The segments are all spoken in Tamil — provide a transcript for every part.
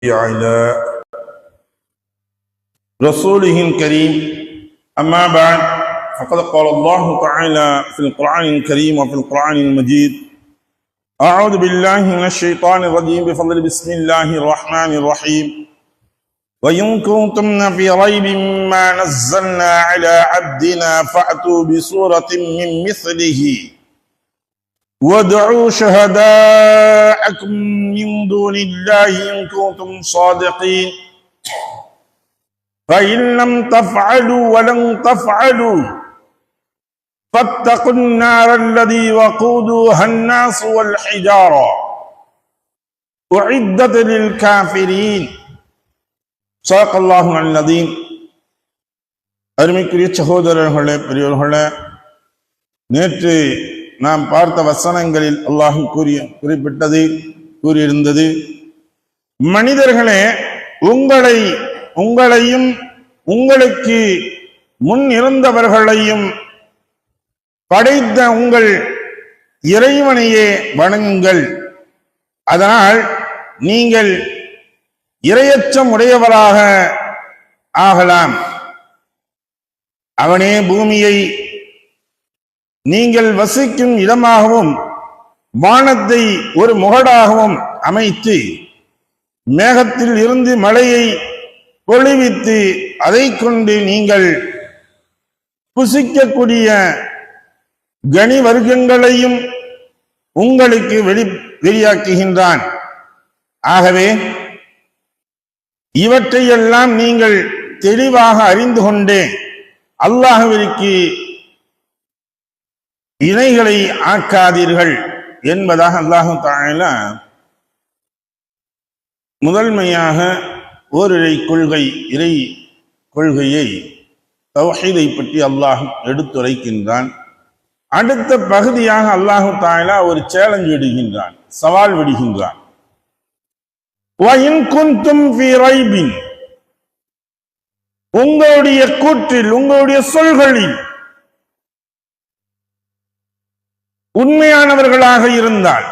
على رسوله الكريم أما بعد فقد قال الله تعالى في القرآن الكريم وفي القرآن المجيد أعوذ بالله من الشيطان الرجيم بفضل بسم الله الرحمن الرحيم وإن كنتم في ريب مما نزلنا على عبدنا فأتوا بسورة من مثله وادعوا شهداءكم من دون الله إن كنتم صادقين فإن لم تفعلوا ولن تفعلوا فاتقوا النار الذي وقودها الناس والحجارة أعدت للكافرين صدق الله العظيم. அருமைக்குரிய சகோதரர்களே, பெரியவர்களே, நேற்று நாம் பார்த்த வசனங்களில் அல்லாஹ் கூறியிருந்தது, மனிதர்களே, உங்களையும் உங்களுக்கு முன் இருந்தவர்களையும் படைத்த உங்கள் இறைவனையே வணங்குங்கள். அதனால் நீங்கள் இரையச்சம் உடையவராக ஆகலாம். அவனே பூமியை நீங்கள் வசிக்கும் இடமாகவும் வானத்தை ஒரு முகடாகவும் அமைத்து மேகத்தில் இருந்து மழையை பொழிவித்து அதை கொண்டு நீங்கள் புசிக்கக்கூடிய கனி வர்க்கங்களையும் உங்களுக்கு வெளியாக்குகின்றான். ஆகவே இவற்றையெல்லாம் நீங்கள் தெளிவாக அறிந்து கொண்டே அல்லாஹ்விற்கு இணைகளை ஆக்காதீர்கள் என்பதாக அல்லாஹ் தஆலா முதன்மையாக ஓரிரை கொள்கை, இறை கொள்கையை, தௌஹீதை பற்றி அல்லாஹ் எடுத்துரைக்கின்றான். அடுத்த பகுதியாக அல்லாஹ் தஆலா ஒரு சேலஞ்ச் விடுகின்றான், சவால் விடுகின்றான். வஇன் குன்தும் ஃபீ ரைபின், உங்களுடைய கூற்றில், உங்களுடைய சொல்களில் உண்மையானவர்களாக இருந்தால்,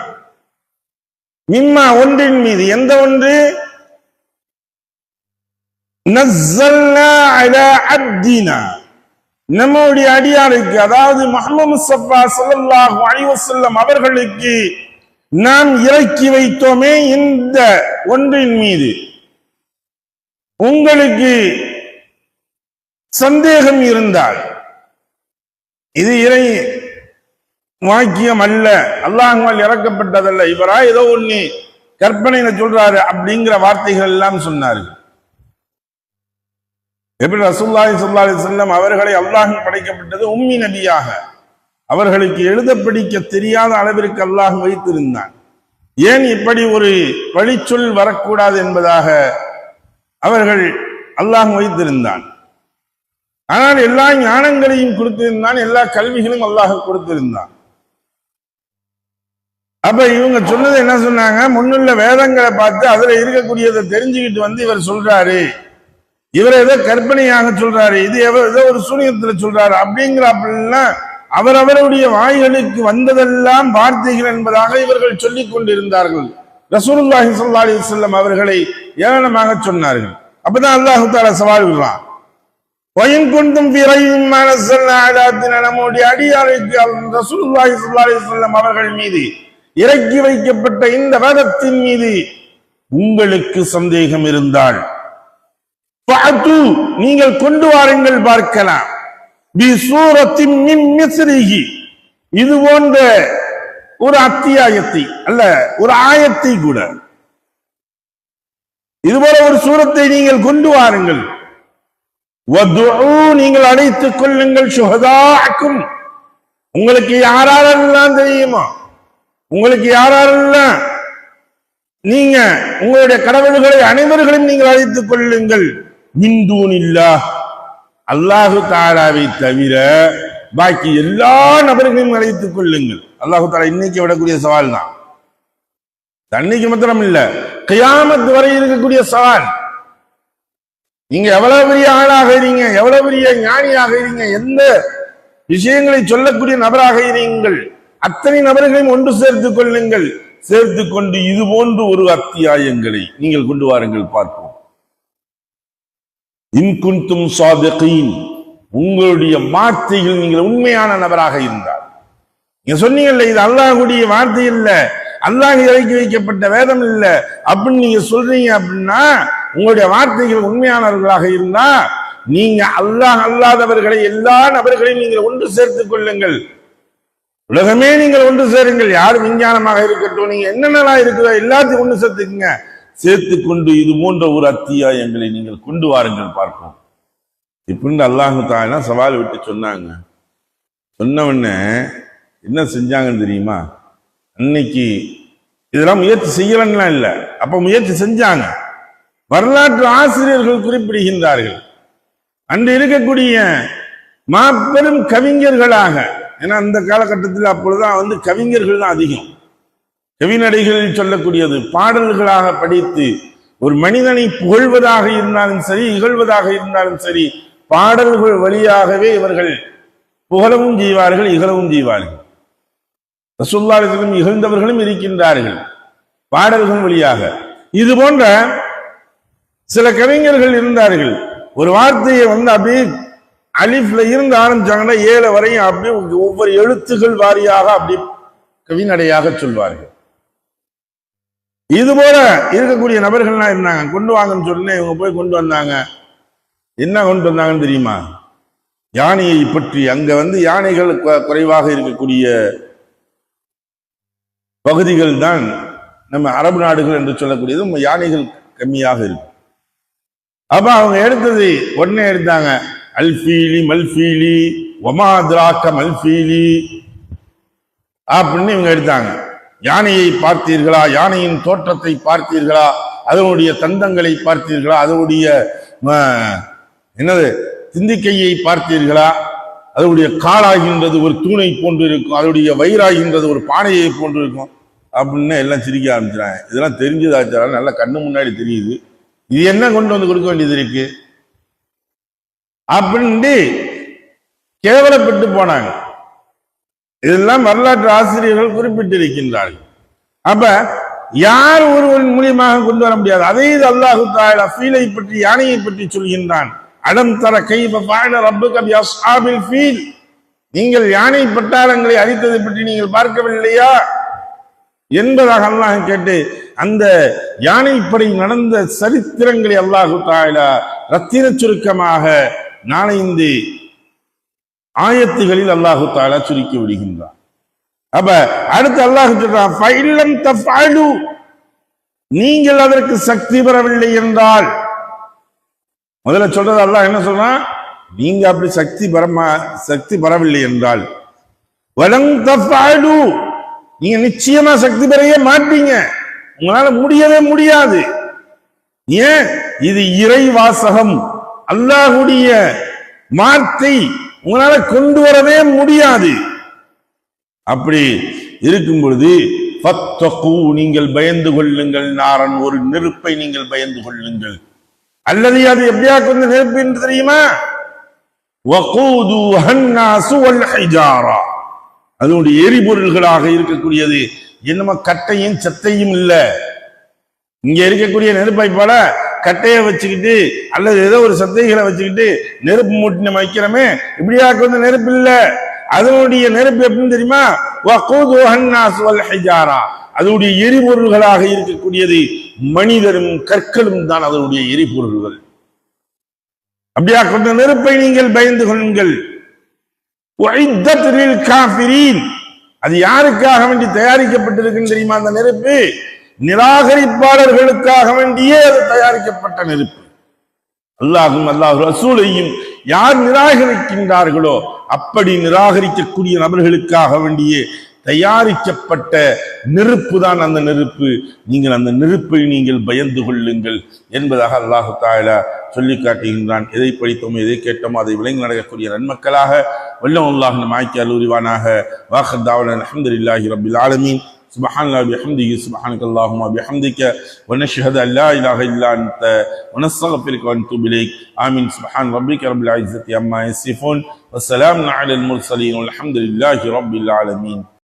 மிம்மா ஒன்றின் மீது, எந்த ஒன்று, நஸ்ஸல்னா அலா அப்தினா, நம்முடைய அடியாருக்கு, அதாவது முஹம்மது முஸ்தபா ஸல்லல்லாஹு அலைஹி வஸல்லம் அவர்களுக்கு நாம் இறக்கி வைத்தோமே, இந்த ஒன்றின் மீது உங்களுக்கு சந்தேகம் இருந்தால், இது இறை வாக்கியம் அல்ல, அல்லாஹ்வால் இறக்கப்பட்டதல்ல, இவரா ஏதோ ஒண்ணு கற்பனையில சொல்றாரு அப்படிங்கிற வார்த்தைகள் எல்லாம் சொன்னார்கள். எப்படி ரசூலுல்லாஹி ஸல்லல்லாஹு அலைஹி வஸல்லம் அவர்களை அல்லாஹ் படைக்கப்பட்டது உம்மி நபியாக, அவர்களுக்கு எழுத படிக்க தெரியாத அளவிற்கு அல்லாஹ் வைத்திருந்தான். ஏன் இப்படி ஒரு வழிச்சொல் வரக்கூடாது என்பதாக அவர்கள் அல்லாஹ் வைத்திருந்தான். ஆனால் எல்லா ஞானங்களையும் கொடுத்திருந்தான், எல்லா கல்விகளையும் அல்லாஹ் கொடுத்திருந்தான். அப்ப இவங்க சொன்னது என்ன சொன்னாங்க, முன்னுள்ள வேதங்களை பார்த்து அதுல இருக்கக்கூடியதை தெரிஞ்சுக்கிட்டு வந்து இவர் சொல்றாரு, இவர் ஏதோ கற்பனையாக சொல்றாரு, இது ஏதோ ஒரு சூனியத்துல சொல்றாரு அப்படிங்கிற, அப்படின்னா அவரவருடைய வாய்களுக்கு வந்ததெல்லாம் வார்த்தைகள் என்பதாக இவர்கள் சொல்லிக் கொண்டிருந்தார்கள். ரசூலுல்லாஹி ஸல்லல்லாஹு அலைஹி வஸல்லம் அவர்களை ஏளனமாக சொன்னார்கள். அப்பதான் அல்லாஹ் தஆலா சவால் விடுறான். வயின் குன்தும் ஃபீ ரைபின் மிம்மா நஸ்ஸல்னா அலா அப்தினா, நம்முடைய அடியாருக்கு ரசூலுல்லாஹி ஸல்லல்லாஹு அலைஹி வஸல்லம் அவர்கள் மீது இறக்கி வைக்கப்பட்ட இந்த வேதத்தின் மீது உங்களுக்கு சந்தேகம் இருந்தால், ஃபஅது, நீங்கள் கொண்டு வாருங்கள் பார்க்கலாம், பி சூரத்தின் மின் மிஸ்லிஹி, இது போன்ற ஒரு அத்தியாயத்தை அல்ல, ஒரு ஆயத்தை கூட, இதுபோல ஒரு சூரத்தை நீங்கள் கொண்டு வாருங்கள். வதுஉ, நீங்கள் அழைத்துக் கொள்ளுங்கள், ஷுஹதாஅக்கும், உங்களுக்கு யாரெல்லாம் தெரியுமா, உங்களுக்கு யாரெல்லாம் நீங்க உங்களுடைய கடவுள்களை அனைவர்களையும் நீங்கள் அழைத்துக் கொள்ளுங்கள், மின் தூனில்லாஹ், அல்லாஹு தஆலாவை தவிர பாக்கி எல்லா நபர்களையும் அழைத்துக் கொள்ளுங்கள். அல்லாஹு தஆலா இன்னைக்கு விடக்கூடிய சவால் தான், தன்னைக்கு மாத்திரம் இல்ல, கியாமத் வரை இருக்கக்கூடிய சவால். நீங்க எவ்வளவு பெரிய ஆளாக இருங்க, எவ்வளவு பெரிய ஞானியாக இருங்க, எந்த விஷயங்களை சொல்லக்கூடிய நபராக இருங்கள், அத்தனை நபர்களையும் ஒன்று சேர்த்துக் கொள்ளுங்கள். சேர்த்து கொண்டு இது போன்று ஒரு அத்தியாயங்களை நீங்கள் கொண்டு வாருங்கள் பார்ப்போம். இன் குன்தும் சாதிகீன், உங்களுடைய வார்த்தைகள் நீங்கள் உண்மையான நபராக இருந்தால். நீங்க சொன்னீங்கல்ல இது அல்லாஹ்வுடைய வார்த்தை இல்ல, அல்லாஹ் இறக்கி வைக்கப்பட்ட வேதம் இல்ல அப்படின்னு நீங்க சொல்றீங்க அப்படின்னா, உங்களுடைய வார்த்தைகள் உண்மையானவர்களாக இருந்தா நீங்க அல்லாஹ் அல்லாதவர்களை எல்லா நபர்களையும் நீங்கள் ஒன்று சேர்த்துக் கொள்ளுங்கள். உலகமே நீங்கள் ஒன்று சேருங்கள். யாரும் விஞ்ஞானமாக இருக்கட்டும், நீங்க என்னென்னலாம் இருக்குதோ எல்லாத்தையும் ஒன்று சேர்த்துக்குங்க. சேர்த்து கொண்டு இது போன்ற ஒரு அத்தியாயங்களை நீங்கள் கொண்டு வாருங்கள் பார்ப்போம். இப்படின்னு அல்லாஹ் தஆலா சவால் விட்டு சொன்னாங்க. சொன்னவொடனே என்ன செஞ்சாங்கன்னு தெரியுமா? அன்னைக்கு இதெல்லாம் முயற்சி செய்யலன்னா இல்லை, அப்ப முயற்சி செஞ்சாங்க. வரலாற்று ஆசிரியர்கள் குறிப்பிடுகின்றார்கள், அன்று இருக்கக்கூடிய மாபெரும் கவிஞர்களாக, ஏன்னா அந்த காலகட்டத்தில் அப்பொழுதுதான் கவிஞர்கள் தான் அதிகம். கவிநடைகளில் சொல்லக்கூடியது பாடல்களாக படித்து ஒரு மனிதனை புகழ்வதாக இருந்தாலும் சரி, இகழ்வதாக இருந்தாலும் சரி, பாடல்கள் வழியாகவே இவர்கள் புகழவும் செய்வார்கள், இகழவும் செய்வார்கள். ரசூலுல்லாஹி ஸல்லல்லாஹு அலைஹி வஸல்லம் இகழ்ந்தவர்களும் இருக்கின்றார்கள் பாடல்கள் வழியாக. இது போன்ற சில கவிஞர்கள் இருந்தார்கள். ஒரு வார்த்தையை அப்படியே அலிஃப்ல இருந்து ஆரம்பிச்சாங்கன்னா 7 வரையும் அப்படியே ஒவ்வொரு எழுத்துக்கள் வாரியாக அப்படி கவிநடையாக சொல்வார்கள். இது போல இருக்கக்கூடிய நபர்கள்லாம் இருந்தாங்க. கொண்டு வாங்கன்னு சொன்னேன், இவங்க போய் கொண்டு வந்தாங்க. என்ன கொண்டு வந்தாங்கன்னு தெரியுமா? யானையை பற்றி. அங்க யானைகள் குறைவாக இருக்கக்கூடிய பகுதிகள் தான் நம்ம அரபு நாடுகள் என்று சொல்லக்கூடியது, யானைகள் கம்மியாக இருக்கு. அப்ப அவங்க எடுத்தது உடனே எடுத்தாங்க, அல்ஃபீலி மல்ஃபீலி ஒமாத்ராக்க மல்ஃபீலி அப்படின்னு இவங்க எடுத்தாங்க. யானையை பார்த்தீர்களா? யானையின் தோற்றத்தை பார்த்தீர்களா? அதனுடைய தந்தங்களை பார்த்தீர்களா? அதனுடைய திந்திக்கையை பார்த்தீர்களா? அதனுடைய காலாகின்றது ஒரு தூணை போன்று இருக்கும், அதனுடைய வயிறாகின்றது ஒரு பானையை போன்று இருக்கும் அப்படின்னு எல்லாம் சிரிக்க ஆரம்பிச்சாங்க. இதெல்லாம் தெரிஞ்சதாச்சாலும் நல்லா கண்ணு முன்னாடி தெரியுது, இது என்ன கொண்டு கொடுக்க வேண்டியது இருக்கு அப்படின்னு கேவலப்பட்டு போனாங்க. இதெல்லாம் வரலாற்று ஆசிரியர்கள் குறிப்பிட்டிருக்கின்றார்கள். அப்ப யார் ஒருவன் மூலியமாக கொண்டு வர முடியாது. அதே அல்லாஹ் தஆலா ஃபீலை பற்றி, யானையை பற்றி சொல்கின்றான். அலம் தர கைஃப ஃபஅல ரப்புக பி அஸ்ஹாபில் ஃபீல், நீங்கள் யானை பட்டாளங்களை அழித்ததை பற்றி நீங்கள் பார்க்கவில்லையா என்பதாக அல்லாஹ் கேட்டு அந்த யானைப்படை நடந்த சரித்திரங்களை அல்லாஹ் தஆலா ரத்தின சுருக்கமாக நாளைந்து ஆயத்துகளில் அல்லாஹ் தஆலா சுருக்கி விடுகின்றான். அப்ப அடுத்து அல்லாஹ் சொல்றான், ஃபைலம் தஃஅலு, நீங்கள் அதற்கு சக்தி பெறவில்லை என்றால். முதல்ல சொல்றது அல்லாஹ் என்ன சொல்றான்? நீங்க அப்படி சக்தி பெறவில்லை என்றால், வலம் தஃஅலு, நீங்க நிச்சயமா சக்தி பெறவே மாட்டீங்க, உங்களால முடியவே முடியாது. ஏன்? இது இறை வாசகம், அல்லாஹ்வுடைய வார்த்தை, உங்களால கொண்டு வரவே முடியாது. அப்படி இருக்கும் பொழுது ஃபத்தகு, நீங்கள் பயந்து கொள்ளுங்கள், நாரன், ஒரு நெருப்பை நீங்கள் பயந்து கொள்ளுங்கள். அல்லது அது எப்படியா கொஞ்சம் நெருப்பு என்று தெரியுமா? வகூதுஹா அன்னாசு வல் ஹிஜாரா, அதனுடைய எரிபொருள்களாக இருக்கக்கூடியது என்னமோ கட்டையும் சத்தையும் இல்ல. இங்க இருக்கக்கூடிய நெருப்பை போல கட்டையை வச்சுக்கிட்டு அல்லது ஏதோ ஒரு சத்தைகளை வச்சுக்கிட்டு நெருப்பு மூட்டி நம்ம வைக்கிறோமே, இப்படியாக்கு நெருப்பு இல்ல. அதனுடைய நெருப்பு எப்படின்னு தெரியுமா? வகூதுஹா அன்னாசு வல் ஹிஜாரா, அதனுடைய எரிபொருள்களாக இருக்கக்கூடியது மனிதரும் கற்களும் தான் அதனுடைய எரிபொருள்கள். அப்படியா கொண்ட நெருப்பை நீங்கள் பயந்து கொள்ளுங்கள். அது யாருக்காக வேண்டி தயாரிக்கப்பட்டிருக்குன்னு தெரியுமா? அந்த நெருப்பு நிராகரிப்பாளர்களுக்காக வேண்டியே அது தயாரிக்கப்பட்ட நெருப்பு. அல்லாஹும் அல்லாஹ் ரசூலையும் யார் நிராகரிக்கின்றார்களோ அப்படி நிராகரிக்கக்கூடிய நபர்களுக்காக வேண்டியே தயாரிக்கப்பட்ட நெருப்பு தான் அந்த நெருப்பு. நீங்கள் அந்த நெருப்பை நீங்கள் பயந்து கொள்ளுங்கள் என்பதாக அல்லாஹ் தஆலா சொல்லி காட்டுகின்றான். எதை படித்தோமோ எதை கேட்டோமோ அதை விளங்கி நடக்கக்கூடிய நன்மக்களாக வல்லல்லாஹு அல்லாஹ் நம் ஆக்கி அருள்வானாக. வாஹர் தாவனா அல்ஹம்துலில்லாஹி ரப்பில் ஆலமீன். சுப்ஹானல்லாஹி வபிஹம்திஹி சுப்ஹானக்கல்லாஹும்ம வபிஹம்திக வநஷ்ஹது அன் லா இலாஹா இல்லா அன்த வநஸ்தக்ஃபிருக வநதூபு இலைக். ஆமீன். சுப்ஹான ரப்பிக ரப்பில் இஸ்ஸத்தி அம்மா யசிஃபூன் வஸ்ஸலாமுன் அலல் முர்ஸலீன் வல்ஹம்துலில்லாஹி ரப்பில் ஆலமீன்.